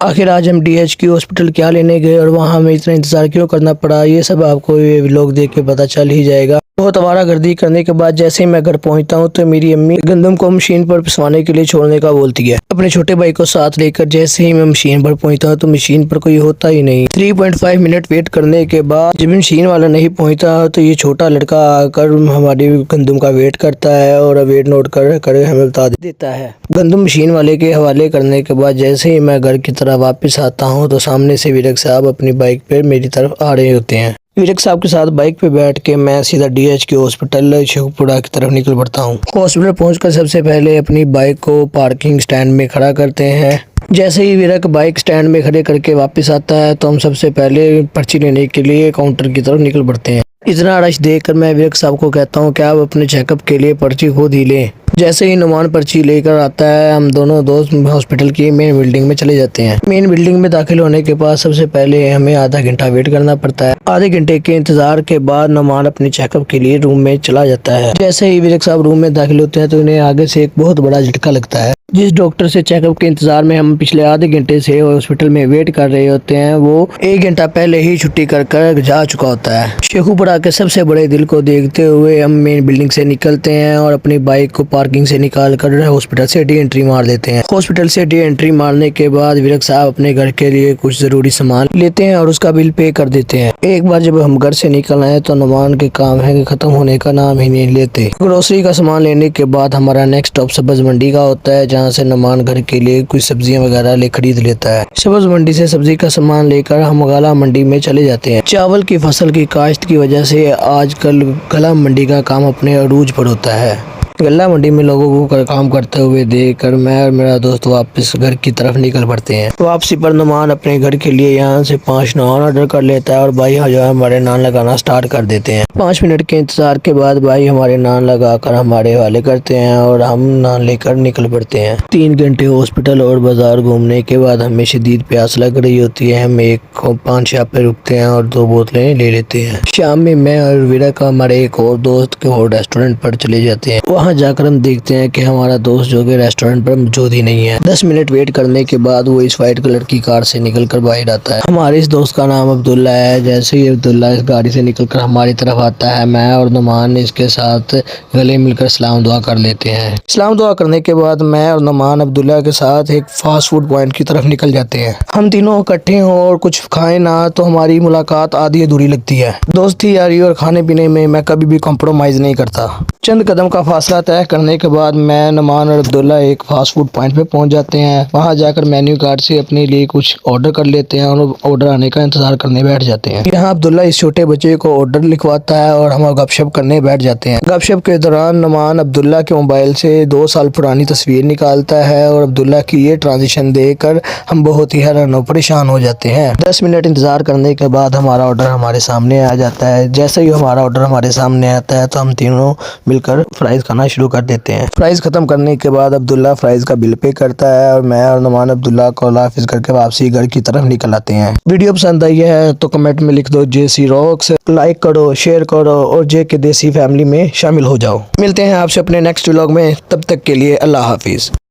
आखिर आज हम DHQ हॉस्पिटल क्या लेने गए और वहाँ हमें इतना इंतज़ार क्यों करना पड़ा, ये सब आपको ये व्लॉग देख के पता चल ही जाएगा। बहुत आवारागर्दी करने के बाद जैसे ही मैं घर पहुँचता हूँ तो मेरी अम्मी गंदम को मशीन पर पिसवाने के लिए छोड़ने का बोलती है। अपने छोटे भाई को साथ लेकर जैसे ही मैं मशीन पर पहुँचता हूँ तो मशीन पर कोई होता ही नहीं। 3.5 मिनट वेट करने के बाद जब मशीन वाला नहीं पहुँचता तो ये छोटा लड़का आकर हमारी गंदम का वेट करता है और वेट नोट कर हमें बता देता है। गंदम मशीन वाले के हवाले करने के बाद जैसे ही मैं घर की तरफ वापस आता हूँ तो सामने से विरक साहब अपनी बाइक पर मेरी तरफ आ रहे होते हैं। विरक साहब के साथ बाइक पे बैठ के मैं सीधा DHQ हॉस्पिटल शेखपुरा की तरफ निकल पड़ता हूँ। हॉस्पिटल पहुंचकर सबसे पहले अपनी बाइक को पार्किंग स्टैंड में खड़ा करते हैं। जैसे ही विरक बाइक स्टैंड में खड़े करके वापस आता है तो हम सबसे पहले पर्ची लेने के लिए काउंटर की तरफ निकल पड़ते हैं। इतना रश देखकर मैं विरक साहब को कहता हूँ कि आप अपने चेकअप के लिए पर्ची खुद ही लें। जैसे ही नुमान पर्ची लेकर आता है हम दोनों दोस्त हॉस्पिटल की मेन बिल्डिंग में चले जाते हैं। मेन बिल्डिंग में दाखिल होने के बाद सबसे पहले हमें आधा घंटा वेट करना पड़ता है। आधे घंटे के इंतजार के बाद नुमान अपने चेकअप के लिए रूम में चला जाता है। जैसे ही विरक साहब रूम में दाखिल होते हैं तो उन्हें आगे से एक बहुत बड़ा झटका लगता है। जिस डॉक्टर से चेकअप के इंतजार में हम पिछले आधे घंटे से हॉस्पिटल में वेट कर रहे होते हैं वो 1 घंटा पहले ही छुट्टी कर जा चुका होता है। शेखुपुरा के सबसे बड़े दिल को देखते हुए हम मेन बिल्डिंग से निकलते हैं और अपनी बाइक को पार्किंग से निकाल कर हॉस्पिटल से डी एंट्री मार देते हैं। हॉस्पिटल से डी एंट्री मारने के बाद विरक साहब अपने घर के लिए कुछ जरूरी सामान लेते हैं और उसका बिल पे कर देते हैं। एक बार जब हम घर से निकल आए तो नुमान के काम है खत्म होने का नाम ही नहीं लेते। ग्रोसरी का सामान लेने के बाद हमारा नेक्स्ट स्टॉप सब्ज मंडी का होता है जहाँ से नुमान घर के लिए कुछ सब्जियां वगैरह ले खरीद लेता है। सब्ज मंडी से सब्जी का सामान लेकर हम गला मंडी में चले जाते हैं। चावल की फसल की काश्त की वजह से आजकल गला मंडी का काम अपने अरूज पर होता है। गला मंडी में लोगों को काम करते हुए देखकर मैं और मेरा दोस्त वापस घर की तरफ निकल पड़ते हैं। वापसी पर नुमान अपने घर के लिए यहाँ से 5 नान ऑर्डर कर लेता है और भाई जो है हमारे नान लगाना स्टार्ट कर देते हैं। 5 मिनट के इंतजार के बाद भाई हमारे नान लगाकर हमारे हवाले करते हैं और हम नान लेकर निकल पड़ते हैं। 3 घंटे हॉस्पिटल और बाजार घूमने के बाद हमें शदीद प्यास लग रही होती है। हम एक पान शॉप पे रुकते हैं और 2 बोतलें ले लेते हैं। शाम में मैं और विरक हमारे एक और दोस्त के और रेस्टोरेंट पर चले जाते हैं। वहाँ जाकर हम देखते हैं कि हमारा दोस्त जो कि रेस्टोरेंट पर मौजूद ही नहीं है। 10 मिनट वेट करने के बाद वो इस वाइट कलर की कार से निकलकर बाहर आता है। हमारे इस दोस्त का नाम अब्दुल्ला है। जैसे ही अब्दुल्ला इस गाड़ी से निकलकर हमारी तरफ आता है मैं और नुमान इसके साथ गले मिलकर सलाम दुआ कर लेते हैं। सलाम दुआ करने के बाद मैं और नुमान अब्दुल्ला के साथ एक फास्ट फूड पॉइंट की तरफ निकल जाते हैं। हम तीनों इकट्ठे हों और कुछ खाएं ना तो हमारी मुलाकात आधी अधूरी लगती है। दोस्ती यारी और खाने पीने में मैं कभी भी कॉम्प्रोमाइज नहीं करता। चंद कदम का फासला तय करने के बाद मैं नुमान और अब्दुल्ला एक फास्ट फूड पॉइंट पे पहुंच जाते हैं। वहां जाकर मेन्यू कार्ड से अपने लिए कुछ ऑर्डर कर लेते हैं और ऑर्डर आने का इंतजार करने बैठ जाते हैं। यहाँ अब्दुल्ला इस छोटे बच्चे को ऑर्डर लिखवाता है और हम गपशप करने बैठ जाते हैं। गपशप के दौरान नुमान अब्दुल्ला के मोबाइल से 2 साल पुरानी तस्वीर निकालता है और अब्दुल्ला की ये ट्रांजिशन देखकर हम बहुत ही हैरान और परेशान हो जाते हैं। 10 मिनट इंतजार करने के बाद हमारा ऑर्डर हमारे सामने आ जाता है। जैसे ही हमारा ऑर्डर हमारे सामने आता है तो हम तीनों मिलकर फ्राइज खाना शुरू कर देते हैं। फ्राइज खत्म करने के बाद अब्दुल्ला फ्राइज का बिल पे करता है और मैं और नुमान अब्दुल्ला को हाफिज करके वापसी घर की तरफ निकल आते हैं। वीडियो पसंद आई है तो कमेंट में लिख दो JC रॉक्स, लाइक करो, शेयर करो और JK देसी फैमिली में शामिल हो जाओ। मिलते हैं आपसे अपने नेक्स्ट व्लॉग में, तब तक के लिए अल्लाह हाफिज।